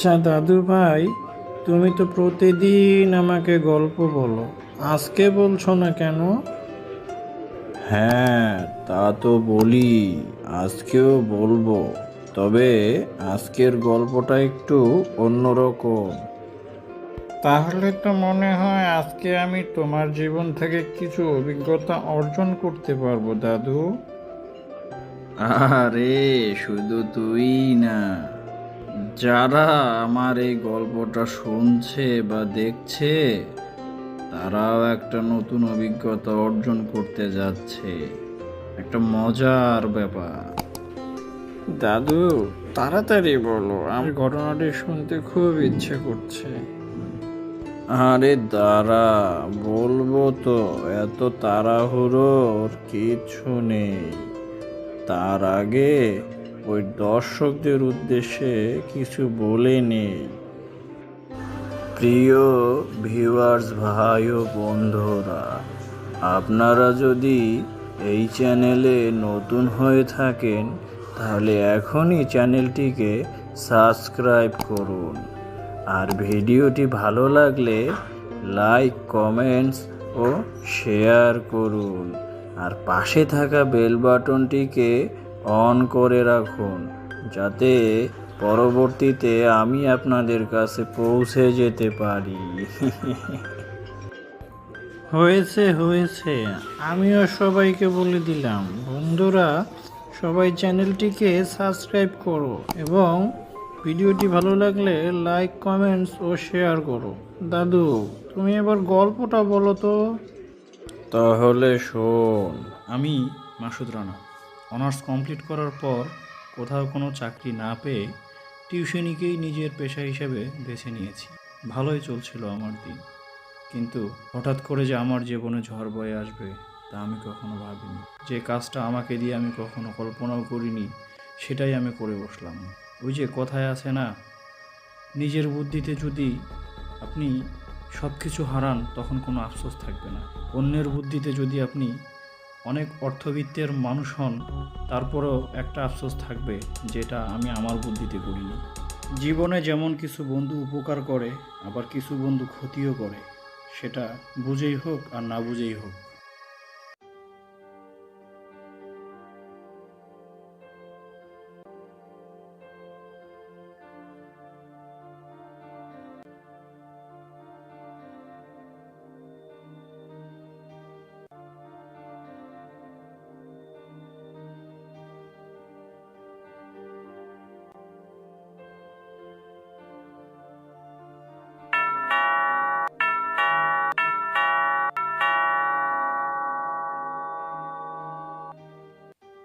আচ্ছা দাদু ভাই, তুমি তো প্রতিদিন আমাকে গল্প বলো, আজকে বলছো না কেন? হ্যাঁ, তা তো বলি, আজকেও বলবো। তবে আজকের গল্পটা একটু অন্যরকম। তাহলে তো মনে হয় আজকে আমি তোমার জীবন থেকে কিছু অভিজ্ঞতা অর্জন করতে পারবো দাদু। আরে, শুধু তুই না, যারা আমার এই গল্পটা শুনছে বা দেখছে, তারাও একটা নতুন অভিজ্ঞতা অর্জন করতে যাচ্ছে। একটা মজার ব্যাপার। দাদু, তাড়াতাড়ি বলো, আমার ঘটনাটি শুনতে খুব ইচ্ছে করছে। আরে দাঁড়া, বলবো তো, এত তাড়াহুড়োর কিছু নেই। তার আগে ওই দর্শকদের উদ্দেশ্যে কিছু বলে নেই। প্রিয় ভিউয়ার্স ভাই ও বন্ধুরা, আপনারা যদি এই চ্যানেলে নতুন হয়ে থাকেন তাহলে এখনই চ্যানেলটিকে সাবস্ক্রাইব করুন। আর ভিডিওটি ভালো লাগলে লাইক, কমেন্টস ও শেয়ার করুন। আর পাশে থাকা বেল বাটনটিকে অন করে রাখুন, যাতে পরবর্তীতে আমি আপনাদের কাছে পৌঁছে যেতে পারি। হয়েছে হয়েছে, আমিও সবাইকে বলে দিলাম। বন্ধুরা, সবাই চ্যানেলটিকে সাবস্ক্রাইব করো এবং ভিডিওটি ভালো লাগলে লাইক, কমেন্টস ও শেয়ার করো। দাদু, তুমি এবার গল্পটা বলো তো। তাহলে শোন। আমি মাসুদ রানা অনার্স কমপ্লিট করার পর কোথাও কোনো চাকরি না পেয়ে টিউশনিকেই নিজের পেশা হিসেবে বেছে নিয়েছি। ভালোই চলছিল আমার দিন, কিন্তু হঠাৎ করে যে আমার জীবনে ঝড় বয়ে আসবে তা আমি কখনো ভাবিনি। যে কাজটা আমাকে দিয়ে আমি কখনো কল্পনাও করিনি, সেটাই আমি করে বসলাম। ওই যে কথায় আছে না, নিজের বুদ্ধিতে যদি আপনি সব কিছু হারান তখন কোনো আফসোস থাকবে না। অন্যের বুদ্ধিতে যদি আপনি অনেক অর্থবিত্তের মানুষ হন, তারপরেও একটা আফসোস থাকবে, যেটা আমি আমার বুদ্ধিতে করিনি। জীবনে যেমন কিছু বন্ধু উপকার করে, আবার কিছু বন্ধু ক্ষতিও করে, সেটা বুঝেই হোক আর না বুঝেই হোক।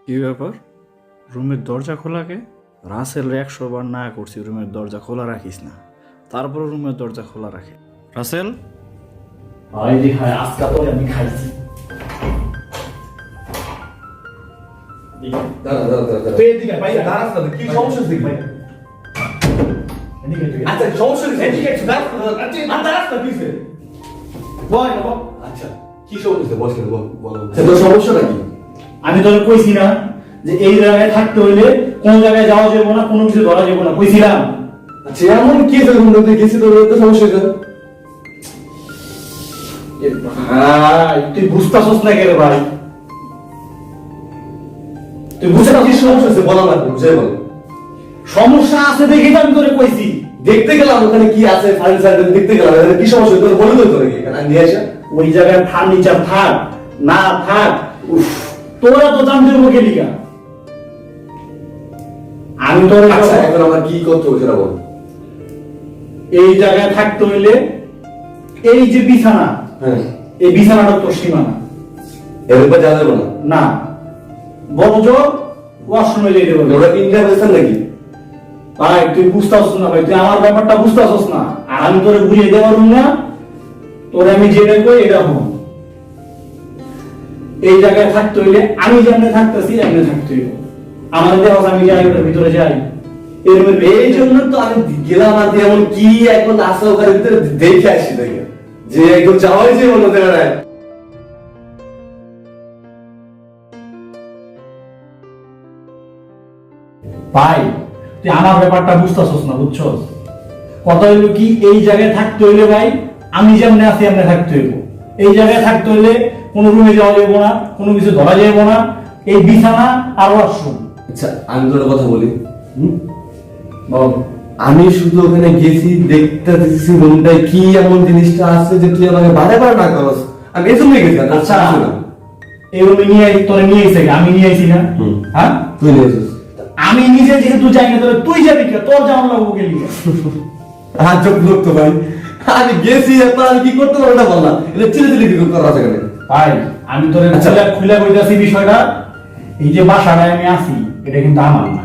কী ব্যাপার, রুমের দরজা খোলাকে? রাসেল 100 বার না করছি রুমের দরজা খোলা রাখিস না, তারপরে রুমের দরজা খোলা রাখে। রাসেল, ভাই রে ভাই, আজকে তো আমি খাইছি। তুই এদিকে ভাই, দাঁড়াস না, কি সমস্যা হচ্ছে ভাই? এদিকে তুই। আচ্ছা, সমস্যা কি? এদিকে একটু দাঁড়াস না, দাঁড়াস না কিসে? বল না বল। আচ্ছা, কি সমস্যা বল, বল। তোর সমস্যাটা কি? আমি তোকে কইছি না যে এই জায়গায় থাকতে হইলে কোন জায়গায় যাওয়া যাবে না, কোনো কিছু ধরা যাবে না, কইছিলাম। আচ্ছা, এমন কি যখন তুই গেছিস তোর তো সমস্যা হইছে? ভাই তুই বুঝতেছস না কেন ভাই? তুই বুঝতে কি সমস্যা আছে বলা লাগবে, বুঝে বল। সমস্যা আছে দেখে তো আমি তোরে কইছি। দেখতে গেলাম ওখানে কি আছে, ফার্নিচার দেখতে গেলাম, কি সমস্যা তোর বলে তো তোরে কি নিয়ে আসা। ওই জায়গায় ফার্নিচার থাক না থাক, উফ, তোরা তো জানতে মুখে লিখা। আমি তোরে আচ্ছা, এখন আমার কি করতে হবে সেটা বল। এই জায়গায় থাকতে হইলে এই যে বিছানা, হ্যাঁ, এই বিছানাটা তোর সীমানা, এর উপর যাওয়া যাবে না। না, বরঞ্চ ওয়াশরুমে যেতে হবে। ওরা ইন্ডিয়া বলছেন নাকি? ভাই তুই বুঝতেছস না ভাই, তুই আমার ব্যাপারটা বুঝতেছস না। আর আমি তোরে বুঝিয়ে দিতে পারবো না, তোরে আমি যেটা কই এটা হল। এই জায়গায় থাকতে হইলে আমি যেমনি থাকতেছি এমনি থাকতে হইব। আমার দেহ আমি যাই ওটার ভিতরে যাই, এই জন্য তো আমি গেলাম। আর এমন কি এখন আসা ওখানে ভিতরে দেখে আসি, দেখে যে একদম যাওয়াই যে মনে হতে পারে। ভাই তুই আমার ব্যাপারটা বুঝতেছস না, বুঝছস? কথা হইলো কি, এই জায়গায় থাকতে হইলে ভাই আমি যেমন আছি এমনি থাকতে হইব। এই জায়গায় থাকতে হইলে কোনো রুমে যাওয়া যাবো না, কোনো কিছু ধরা যাবো না, এই বিছানা আর ওয়াশরুম। আচ্ছা আমি তোর কথা বলি, বল। আমি শুধু ওখানে গেছি দেখতে দেখছি রুমটায় কি এমন জিনিসটা আছে যে তুই আমাকে বারে বারে না করস, আমি এই জন্যই গেছি। আচ্ছা এই রুমে নিয়ে তোরে নিয়ে এসে আমি নিয়ে আইছি না? হ্যাঁ তুই নিয়েছিস, আমি নিজে যেহেতু যাই না, তাহলে তুই যাবি কে? তোর যেমন লাগবো গেলি আজব লোক তো ভাই। আমি গেছি এরপর আমি কি করতে পারবো না বললাম, এটা চিলে চিলে কি করা আছে কেন? ভাই আমি তোরে আচ্ছা। খুলে কইতাছি বিষয়টা। এই যে বাসাটায় আমি আছি এটা কিন্তু আমার না,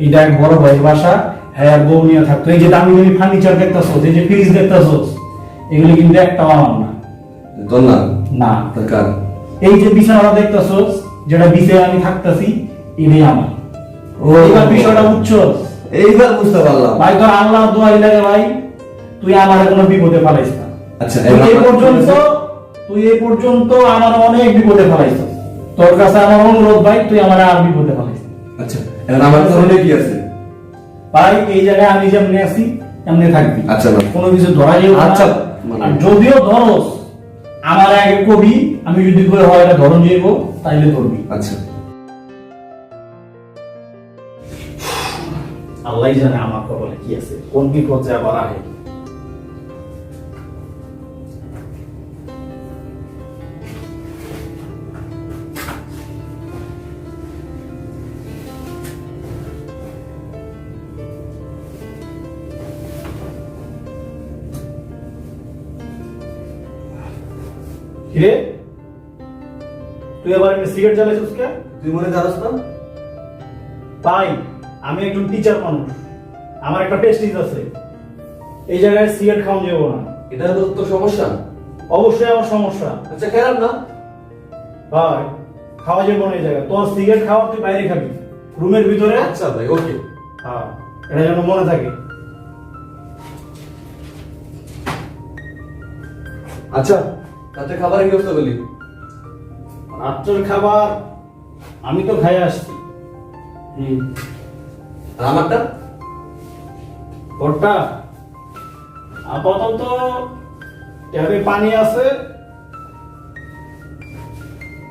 এটা এক বড় ভাইয়ের বাসা। হ্যাঁ বউ নিয়ে থাকতো। এই যে দামি দামি ফার্নিচার দেখতেছো, এই যে ফ্রিজ দেখতেছো, এগুলো কিন্তু একটাও আমার না। তোর না না। দরকার। এই যে বিছানাটা দেখতেছো, যেটা বিছানায় আমি থাকতেছি, এটাই আমার। এইবার বিষয়টা বুঝছো? এইবার বুঝতে পারলাম। ভাই তোর আল্লাহর দোয়াই লাগে ভাই, তুই আমার কোনো বিপদে ফেলাইস না। আচ্ছা তুই এই পর্যন্ত আমার অনেক বিপদে ফেলাইছ। তোর কাছে আমার অনুরোধ ভাই, তুই আমার আর বিপদে ফেলাইস না। আচ্ছা এখন আমার তাহলে কি আছে? ভাই এই জায়গায় আমি যেমনি আছি এমনি থাকবি। আচ্ছা না। কোনো কিছু ধরা যাবে না। আচ্ছা, আর যদিও ধরস, আমার আগে কবি, আমি যদি করে হয় এটা ধরন যাইব, তাইলে করবি। আচ্ছা আল্লাহ জানে আমার কপালে কি আছে, কোন বিপদে আবার আহে। কিরে তুই আবার এমনি সিগারেট জ্বালাইছিস কে? তুই মনে জানাস না? তাই আমি একজন টিচার মানুষ, আমার একটা প্রেস্টিজ আছে। এই জায়গায় সিগারেট খাওয়া যাবো না। এটা তো তোর সমস্যা। অবশ্যই আমার সমস্যা। আচ্ছা খারাপ না ভাই খাওয়া যাবো না এই জায়গায়। তোর সিগারেট খাওয়া তুই বাইরে খাবি, রুমের ভিতরে। আচ্ছা ভাই ওকে। হ্যাঁ এটা যেন মনে থাকে। আচ্ছা রাতে খাবারের কি ব্যবস্থা করলি? রাত্রের খাবার আমি তো খাই আসছি। আর আমারটা? ওটা আপাতত ট্যাবে পানি আছে,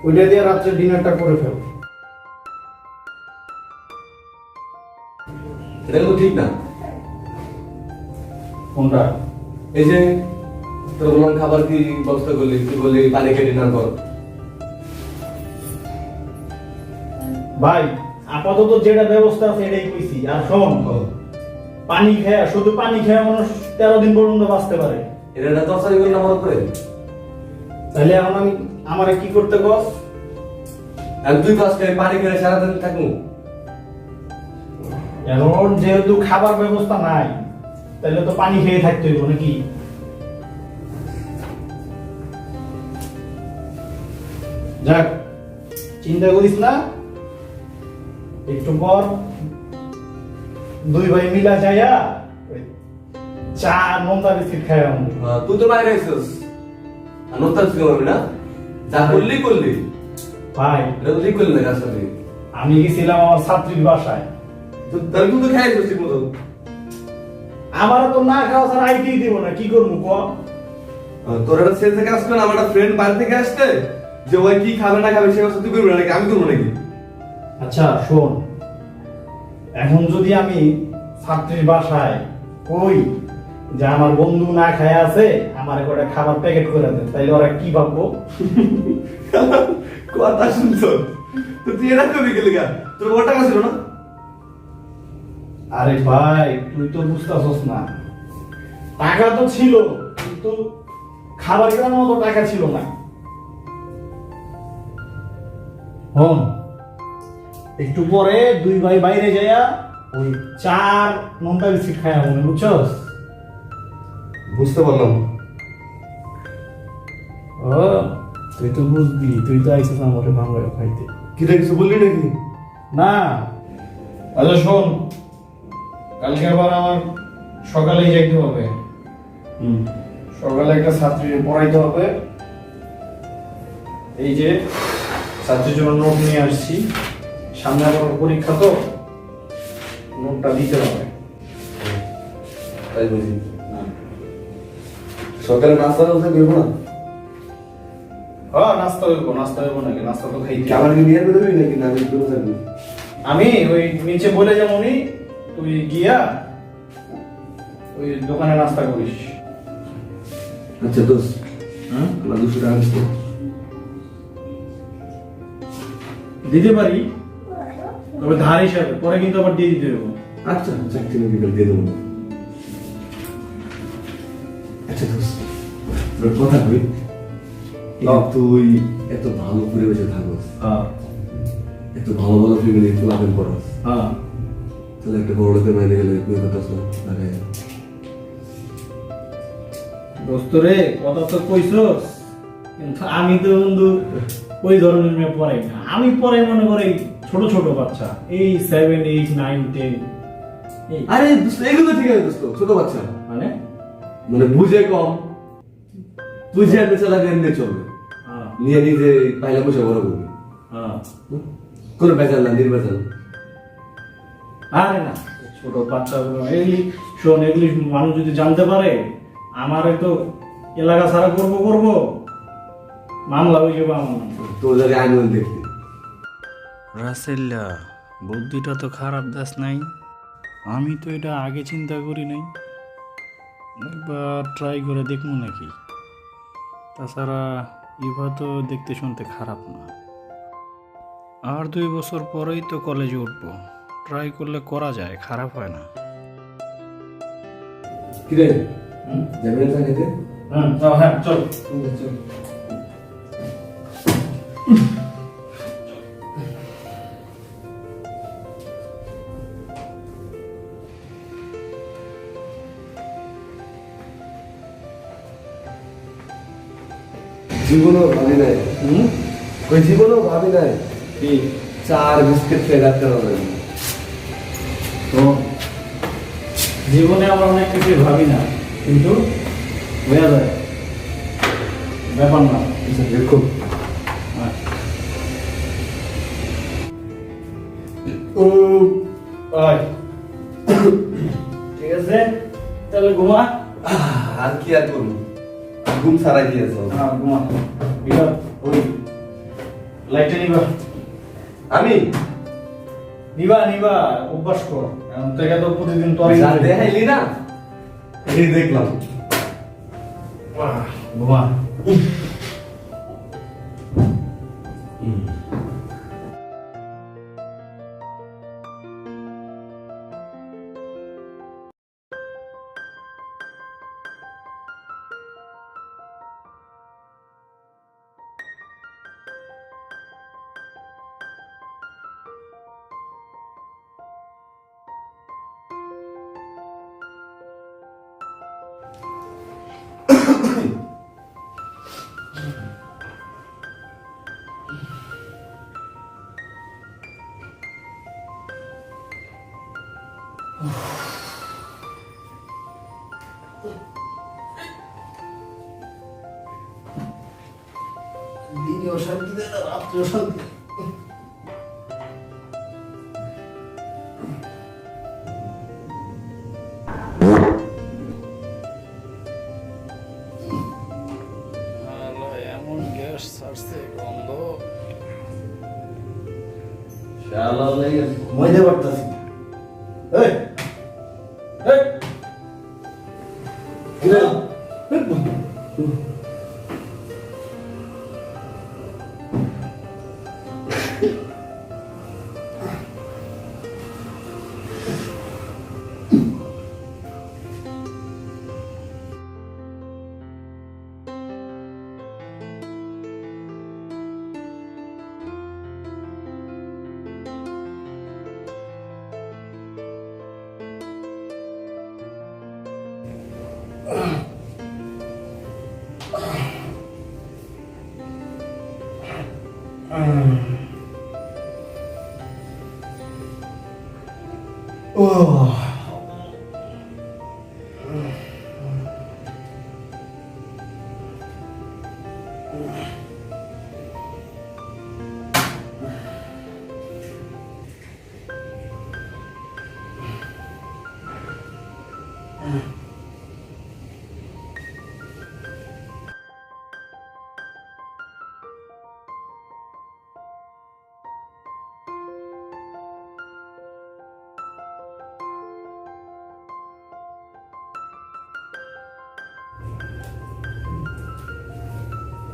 ওইটা দিয়ে রাত্রে ডিনারটা করে ফেল। এটা কিন্তু ঠিক না। কোনটা? এই যে তোর বললাম খাবার কি ব্যবস্থা করলি, তুই বললি পানি খেয়ে ডিনার কর। ভাই আপাতত যেটা ব্যবস্থা আছে এটাই কইছি। আর শোন, পানি খেয়ে, শুধু পানি খেয়ে মানুষ 13 দিন পর্যন্ত বাঁচতে পারে। এটা তরসারি করলে আমার উপরে। তাহলে এখন আমি আমারে কি করতে কস? আর তুই কাজ করে পানি খেয়ে সারাদিন থাকবো। এখন যেহেতু খাবার ব্যবস্থা নাই, তাহলে তো পানি খেয়ে থাকতে হইব নাকি? যাক চিন্তা করিস না, একটু পর দুই ভাই মিলা যাইয়া ওই চা নোনতা বিস্কিট খাই আমি। তুই তো বাইরে আছিস আর নতুন কি করবি না? যা করলি করলি ভাই এটা তো ঠিক করলি না কাজটা তুই। আমি গেছিলাম আমার ছাত্রীর বাসায়, তাহলে তুই তো খাই ঠিক মতো। আমার তো না খাওয়া ছাড়া আইতেই দিব না, কি করবো ক? তোর একটা ছেলে থেকে আসবে না, আমার একটা ফ্রেন্ড বাইরে থেকে আসতে, যে ওই কি খাবে না খাবে সে কথা তুই করবি নাকি আমি করবো নাকি? আচ্ছা শোন, এখন যদি আমি ছাত্রীর বাসায় কই যে আমার বন্ধু না খায় আছে, আমার একটা খাবার প্যাকেট করে দেন, তাইলে ওরা কি ভাববো? কথা শুনছো তো তুই এটা করবি গেলি গা? তোর কত টাকা ছিল না? আরে ভাই তুই তো বুঝতেছস না, টাকা তো ছিল কিন্তু খাবার কেনার মতো টাকা ছিল না। হন একটু পরে দুই ভাই বাইরে যাইয়া ওই চার নোনতা বিস্কিট খাইয়া মনে, বুঝছস? বুঝতে পারলাম। ও তুই তো বুঝবি, তুই তো আইছিস আমার ভাঙা খাইতে। কি রে কিছু বললি নাকি? না আচ্ছা শোন, কালকে আবার আমার সকালেই যাইতে হবে। সকালে একটা ছাত্রীকে পড়াইতে হবে। এই যে ছাত্রীর জন্য নোট নিয়ে আসছি, সামনে আবার পরীক্ষা তো নোটটা দিতে হবে। তাই বুঝি সকালে নাস্তা করতে বেরবো না হ্যাঁ নাস্তা হইব নাকি নাস্তা তো খাইতে কি আমার কি নিয়ে বেরোবি নাকি না আমি বেরোবো থাকবি আমি ওই নিচে বলে যেমনই তুই গিয়া ওই দোকানে নাস্তা করিস আচ্ছা দোষ আমার 200 টাকা দিস তো। দিতে পারি তবে ধার হিসাবে পরে কিন্তু আবার দিয়ে দিতে হবে আচ্ছা চাকরি বিকাল দিয়ে দেবো আচ্ছা দোষ তোর কথা কই তুই এত ভালো পরিবেশে থাকস হ্যাঁ এত ভালো ভালো ফ্যামিলি লাভেন করস হ্যাঁ তাহলে একটা বড় লোকের মাইনে গেলে তুই কথা লাগাই দোস্ত রে কথা তো কইছস কিন্তু আমি তো বন্ধু ওই ধরনের মেয়ে পড়াই না আমি পড়াই মনে করি ছোট ছোট বাচ্চা এই 7 8 9 10 এই আরে দোস্ত এগুলো ঠিক আছে দোস্ত ছোট বাচ্চা মানে মানে বুঝে কম তুই যে আমি চালাকে এমনি চলবে হ্যাঁ নিয়ে নিজে পাইলা পয়সা বড় করবি হ্যাঁ কোনো বেচাল না নির্বাচন আরে না ছোট বাচ্চাগুলো এগুলি শোন এগুলি মানুষ যদি জানতে পারে আমারে তো এলাকা ছাড়া করব মামলা হয়ে যাবে আমার নামে। তোর জায়গায় আইন দেখতে রাসেল্লা বুদ্ধিটা তো খারাপ দাস নাই আমি তো এটা আগে চিন্তা করি নাই একবার ট্রাই করে দেখবো নাকি তাছাড়া ইভা তো দেখতে শুনতে খারাপ না আর 2 বছর পরেই তো কলেজে উঠবো ট্রাই করলে করা যায় খারাপ হয় না কি রে যাবেন না খেতে হ্যাঁ চল চল জীবনও ভাবি নাই ওই জীবনও ভাবি নাই কি 4 বিস্কিট খেয়ে রাখতে হবে তো জীবনে আমরা অনেক কিছু ভাবি না কিন্তু হয়ে যায় ব্যাপার না আচ্ছা দেখো ঠিক আছে তাহলে ঘুমা আর কি আর করবো ঘুম সারা গিয়েছ হ্যাঁ ঘুমা বিকাল ওই লাইটটা আমি নিবা অভ্যাস কর এখন থেকে তো প্রতিদিন তোর যা দেখাইলি না এই দেখলাম ঘুমা দিনে অশান্তি দেয় না রাত্রে অশান্তি এমন গ্যাস ছাড়ছে গন্ধ শালা লাগে ঘুমাইতে পারতাছি না। এই এই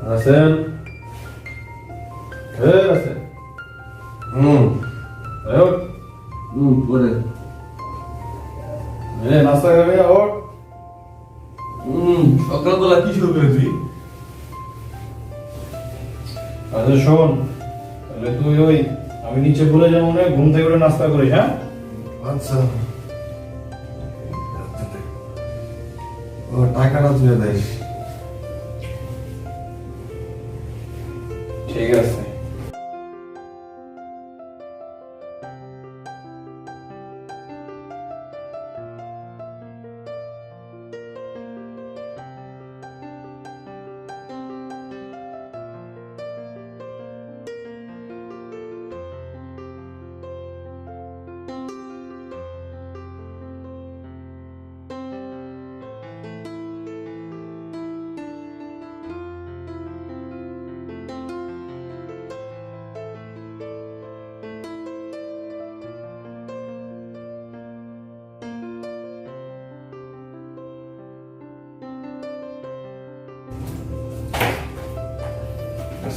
রাসেল রাসেল হুম ওঠ করে নাস্তা খাবে ওঠ সকালবেলা কি শুরু করেছি? আচ্ছা শোন, তাহলে তুই ওই আমি নিচে বলে যাবো না, ঘুম থেকে উঠে নাস্তা করিস, হ্যাঁ? আচ্ছা ও টাকাটা তুলে দেয়। ঠিক আছে।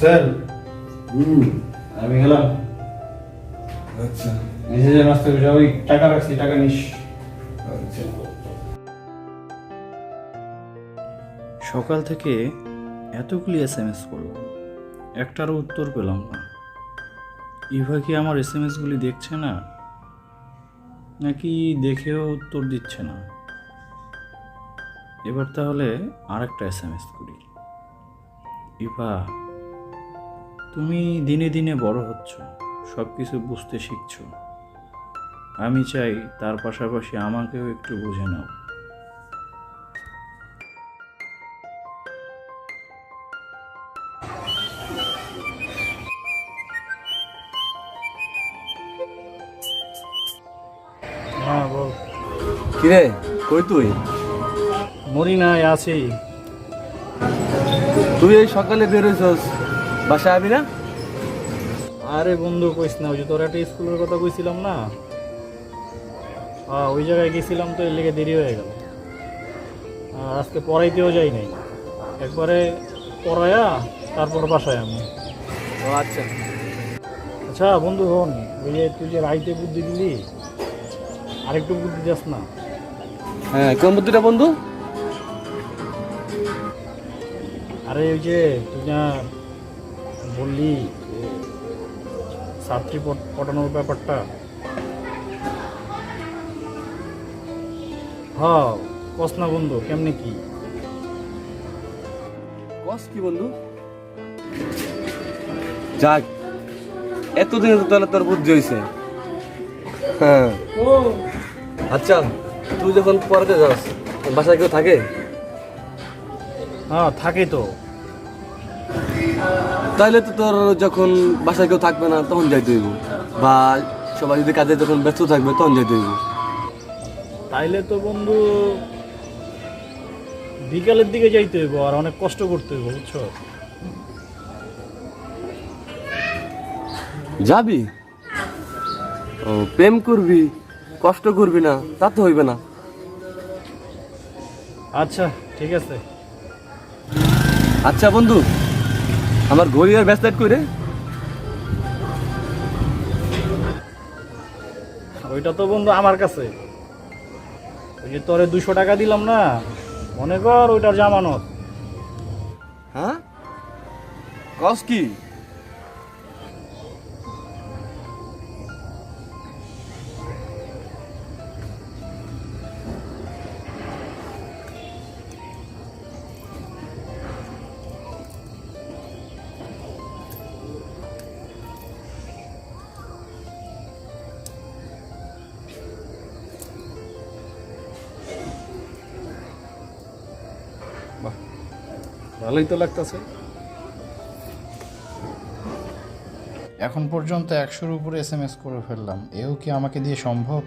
রাসেল আমি গেলাম। আচ্ছা নিজে যে নাস্তা করিস, ওই টাকা রাখছি, টাকা নিস। আচ্ছা সকাল থেকে এতগুলি এসএমএস করলাম, একটারও উত্তর পেলাম না। ইভা কি আমার এসএমএসগুলি দেখছে না, নাকি দেখেও উত্তর দিচ্ছে না? এবার তাহলে আরেকটা এসএমএস করি। ইভা, তুমি দিনে দিনে বড় হচ্ছ, সব কিছু বুঝতে শিখছো। আমি চাই তার পাশাপাশি আমাকেও একটু বুঝে নাও। হ্যাঁ বল। কিরে কই তুই? মরি নাই, আছি। তুই এই সকালে বেরোইছস, বাসায় আবি না? আরে বন্ধু কইস না, ওই যে তোর একটা স্কুলের কথা কইছিলাম না, ওই জায়গায় গেছিলাম, তো এর লেগে দেরি হয়ে গেল। আর আজকে পড়াইতেও যাই নাই, একবারে পড়ায়া তারপর বাসায় আমি। ও আচ্ছা আচ্ছা বন্ধু হন, ওই যে তুই যে রাইতে বুদ্ধি দিলি, আরেকটু বুদ্ধি দিস না। হ্যাঁ কোন বুদ্ধিটা বন্ধু? আরে ওই যে তুই না বললি যে ছাত্রী পটানোর ব্যাপারটা, হ্যাঁ কস না বন্ধু, কেমনে কি? কস কি বন্ধু? যাক এতদিনে তো তাহলে তোর বুদ্ধি হয়েছে। হ্যাঁ আচ্ছা, তুই যখন পড়াতে যাস বাসায় কেউ থাকে? হ্যাঁ থাকে তো। তাইলে তো তোর যখন বাসায় কেউ থাকবে না তখন যাইতে হইব, বা সবাই যদি কাজে যখন ব্যস্ত থাকবে তখন যাইতে হইব। তাইলে তো বন্ধু বিকালের দিকে যাইতে হইব, আর অনেক কষ্ট করতে হইব, বুঝছো? যাবি? ও প্রেম করবি, কষ্ট করবি না তা তো হইবে না। আচ্ছা ঠিক আছে। আচ্ছা বন্ধু, আমার ঘড়ি আর ব্যাসলাইট কই রে? ওইটা তো বন্ধু আমার কাছে, ওই যে তোরে 200 টাকা দিলাম না, মনে কর ওইটার জামানত। হ্যাঁ কস কি? ভালোই তো লাগতেছে। এখন পর্যন্ত 100-র উপরে এসএমএস করে ফেললাম, এও কি আমাকে দিয়ে সম্ভব?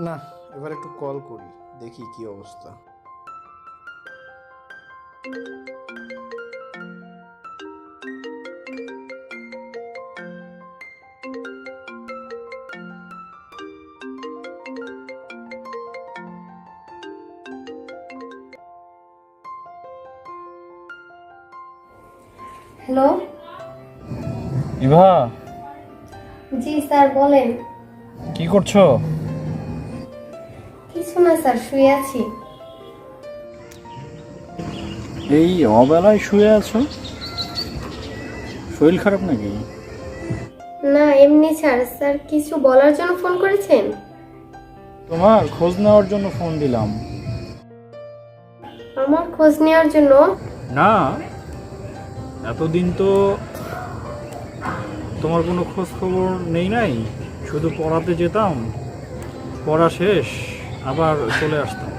না, এবার একটু কল করি, দেখি কি অবস্থা। হ্যালো। ইভা, জি স্যার বলেন। কি করছো? কিছু না স্যার, শুয়ে আছি। এই অবেলায় শুয়ে আছো? শরীর খারাপ নাকি? না এমনি স্যার। স্যার কিছু বলার জন্য ফোন করেছেন? তোমার খোঁজ নেওয়ার জন্য ফোন দিলাম। আমার খোঁজ নেওয়ার জন্য? না, এতদিন তো তোমার কোনো খোঁজ খবর নাই। শুধু পড়াতে যেতাম, পড়া শেষ আবার চলে আসতাম।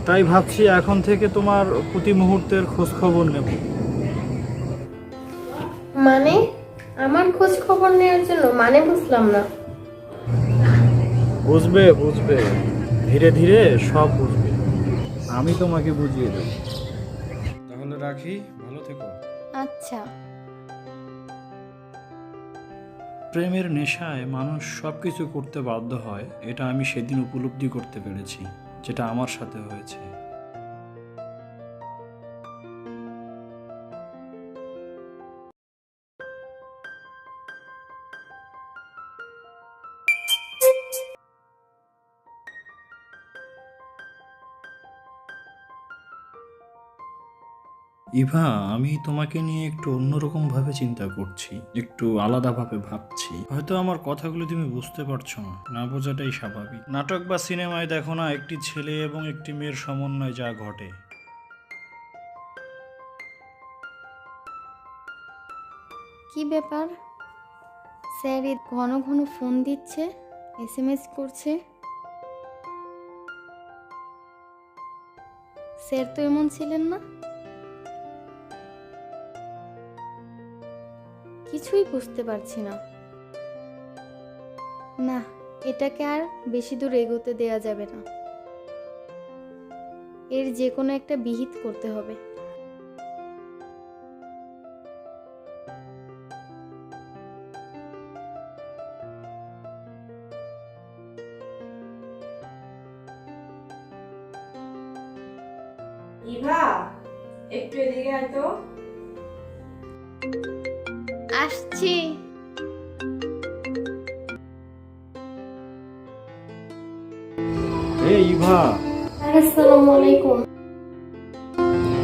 তাই ভাবছি এখন থেকে তোমার প্রতি মুহূর্তের খোঁজ খবর নেব। মানে আমার খোঁজ খবর নেওয়ার জন্য? মানে বুঝলাম না। বুঝবে, ধীরে ধীরে সব বুঝবে। আমি তোমাকে বুঝিয়ে দেব। তাহলে রাখি, ভালো থেকো। আচ্ছা। প্রেমের নেশায় মানুষ সব কিছু করতে বাধ্য হয়, এটা আমি সেদিন উপলব্ধি করতে পেরেছি, যেটা আমার সাথে হয়েছে। ইভা, আমি তোমাকে নিয়ে একটু অন্যরকম ভাবে চিন্তা করছি, একটু আলাদাভাবে ভাবছি। হয়তো আমার কথাগুলো তুমি বুঝতে পারছো না, না বোঝাটাই স্বাভাবিক। নাটক বা সিনেমায় দেখো না, একটি ছেলে এবং একটি মেয়ের সমন্বয় যা ঘটে। কি ব্যাপার? স্যার ঘন ঘন ফোন দিচ্ছে, এসএমএস করছে। স্যার তো এমন ছিলেন না। কিছুই বুঝতে পারছি না। না, এটাকে আর বেশি দূর এগোতে দেয়া যাবে না। এর যে কোনো একটা বিহিত করতে হবে। ইভা, একটু এদিকে আয় তো। আসছি। এই ইভা। আসসালামু আলাইকুম।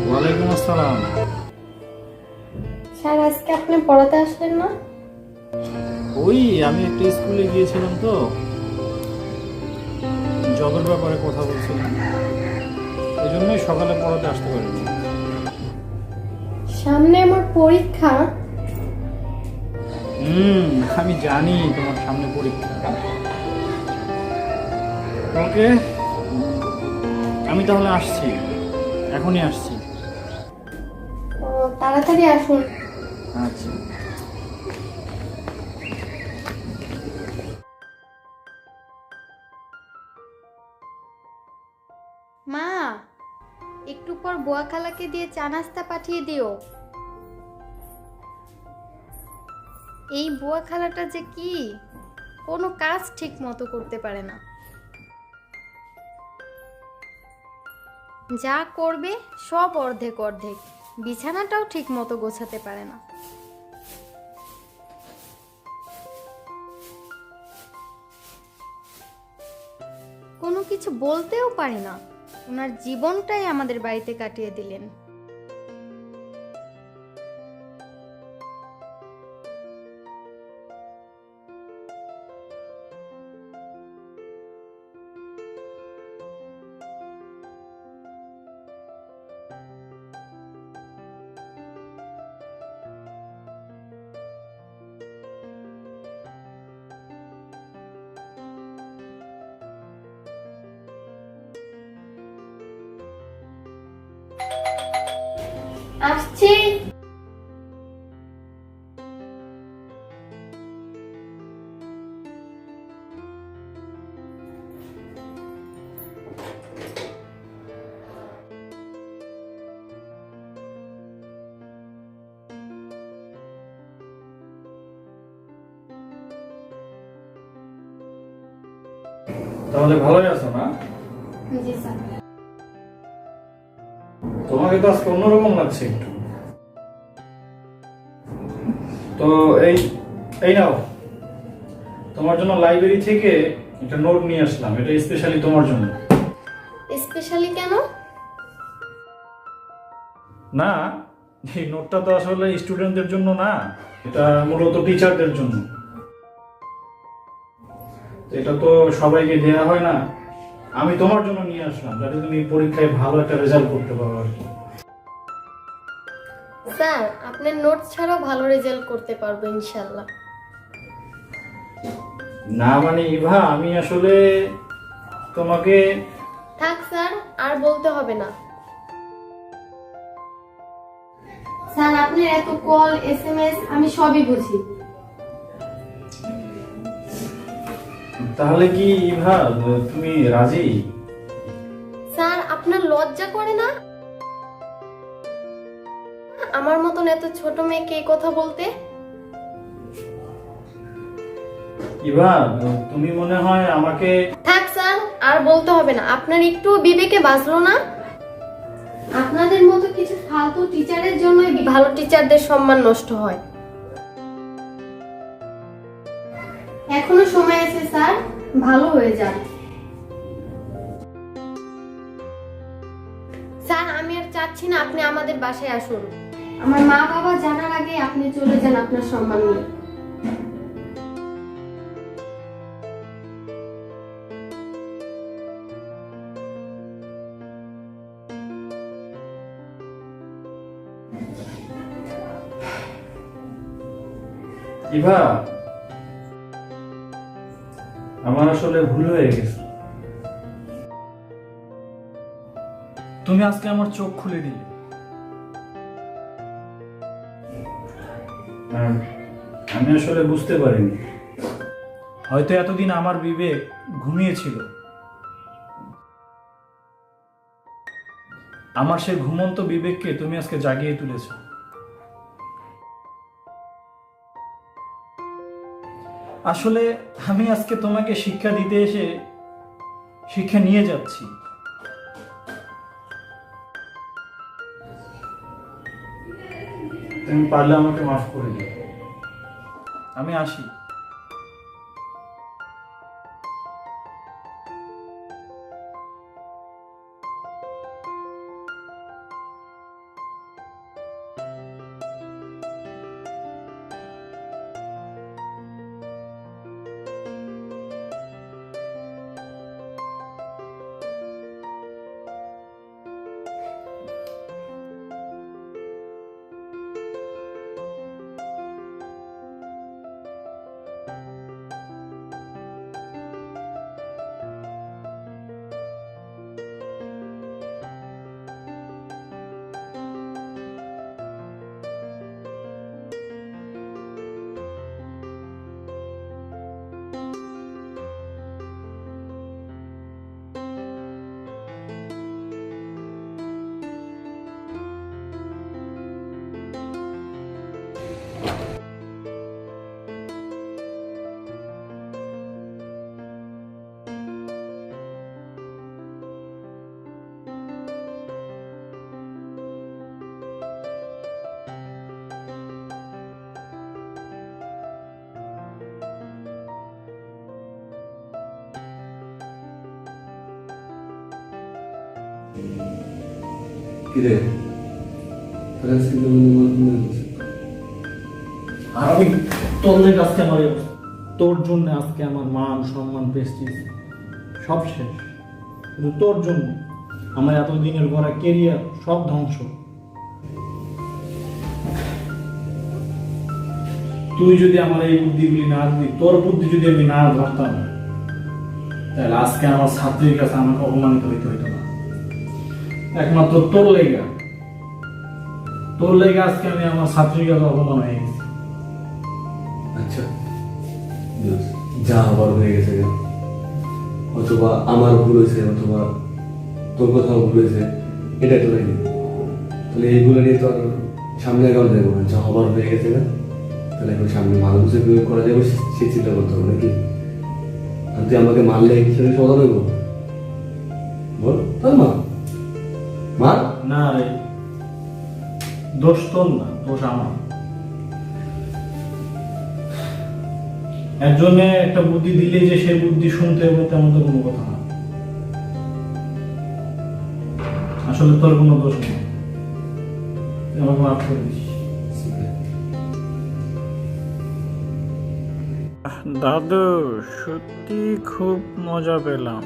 ওয়ালাইকুম আসসালাম। স্যার আজকে আপনি পড়াতে আসলেন না? ওই আমি একটা স্কুলে গিয়েছিলাম তো, জবের ব্যাপারে কথা বলছিলাম, এই জন্যই সকালে পড়াতে আসতে পারিনি। সামনে আমার পরীক্ষা। আমি জানি তোমার সামনে পরীক্ষা। ওকে, আমি তাহলে আসছি, এখনই আসছি। তাড়াতাড়ি আসুন। আচ্ছা। মা, একটু পর বুয়া খালাকে দিয়ে চা নাস্তা পাঠিয়ে দিও। এই বুয়া খালাটা যে কি, কোনো কাজ ঠিক মতো করতে পারে না। যা করবে সব অর্ধেক অর্ধেক, বিছানাটাও ঠিক মতো গোছাতে পারে না। কোনো কিছু বলতেও পারি না। ওনার জীবনটাই আমাদের বাড়িতে কাটিয়ে দিলেন। আসছি। তাহলে ভালোই আছো না? জি স্যার। তোমাকে তো আজকে অন্যরকম লাগছে একটু। তো এই এই নাও, তোমার জন্য লাইব্রেরি থেকে একটা নোট নিয়ে আসলাম, এটা স্পেশালি তোমার জন্য। স্পেশালি কেন? না, এই নোটটা তো আসলে স্টুডেন্টদের জন্য না, এটা মূলত টিচারদের জন্য। এটা তো সবাইকে দেয়া হয় না, আমি তোমার জন্য নিয়ে আসলাম যাতে তুমি পরীক্ষায় ভালো একটা রেজাল্ট করতে পারো আর কি। স্যার আপনার নোটস ছাড়াও ভালো রেজাল্ট করতে পারবো ইনশাল্লাহ। না মানে ইভা, আমি আসলে তোমাকে থাক স্যার, আর বলতে হবে না। স্যার আপনার এত কল এসএমএস আমি সবই বুঝি। তাহলে কি ইভা তুমি রাজি? স্যার আপনার লজ্জা করে না আমার মতন এত ছোট মেয়েকে এই কথা বলতে? ইভা তুমি মনে হয় আমাকে থাক স্যার, আর বলতে হবে না। আপনার একটু বিবেকে বাঁচলো না? আপনাদের মতো কিছু ফালতু টিচারের জন্যই ভালো টিচারদের সম্মান নষ্ট হয়। এখনো সময় আছে স্যার, ভালো হয়ে যান। স্যার আমি আর চাচ্ছি না আপনি আমাদের বাসায় আসুন। আমার মা বাবা জানার আগে আপনি চলে যান আপনার সম্মান নিয়ে। ইভা, আমার আসলে ভুল হয়ে গেছে। তুমি আজকে আমার চোখ খুলে দিলে। আমি আসলে বুঝতে পারিনি, হয়তো এতদিন আমার বিবেক ঘুমিয়েছিল। আমার সেই ঘুমন্ত বিবেককে তুমি আজকে জাগিয়ে তুলেছো। আসলে আমি আজকে তোমাকে শিক্ষা দিতে এসে শিক্ষা নিয়ে যাচ্ছি। তুমি পারলে আমাকে মাফ করে দিও। আমি আসি। কিরে আজকে তো মনে আর আমি তোর লেগে আজকে আমার এই অবস্থা। তোর জন্য আজকে আমার মান সম্মান প্রেস্টিজ সব শেষ, কিন্তু তোর জন্য আমার এতদিনের গড়া কেরিয়ার সব ধ্বংস। তুই যদি আমার এই বুদ্ধিগুলি না দিবি, তোর বুদ্ধি যদি আমি না ধরতাম, তাহলে আজকে আমার ছাত্রীর কাছে আমাকে অপমানিত হইতে হইতো না। একমাত্র তোর লেগা আজকে আমি আমার ছাত্রীর কাছে অপমান হয়ে গেছি। আচ্ছা যা হবার হয়ে গেছে, অথবা আমার ভুল হয়েছে, অথবা তোর কোথাও ভুল হয়েছে, এটা তো নাই। তাহলে এইগুলো নিয়ে তো আর সামনে আগানো যাবো না। যা হবার হয়ে গেছে না, তাহলে এখন সামনে ভালো কিছু প্রয়োগ করা যাবে, সে চিন্তা করতে হবে নাকি? আর তুই আমাকে মারলে কিছু সমাধান হইব? বল তোর মা মার। না রে, দোষ তোর না, দোষ আমার। একজনে একটা বুদ্ধি দিলে যে সে বুদ্ধি শুনতে হবে তেমন তো কোনো কথা না। আসলে তোর কোনো দোষ নেই, তুই আমাকে মাফ করে দিস। দাদু সত্যি খুব মজা পেলাম।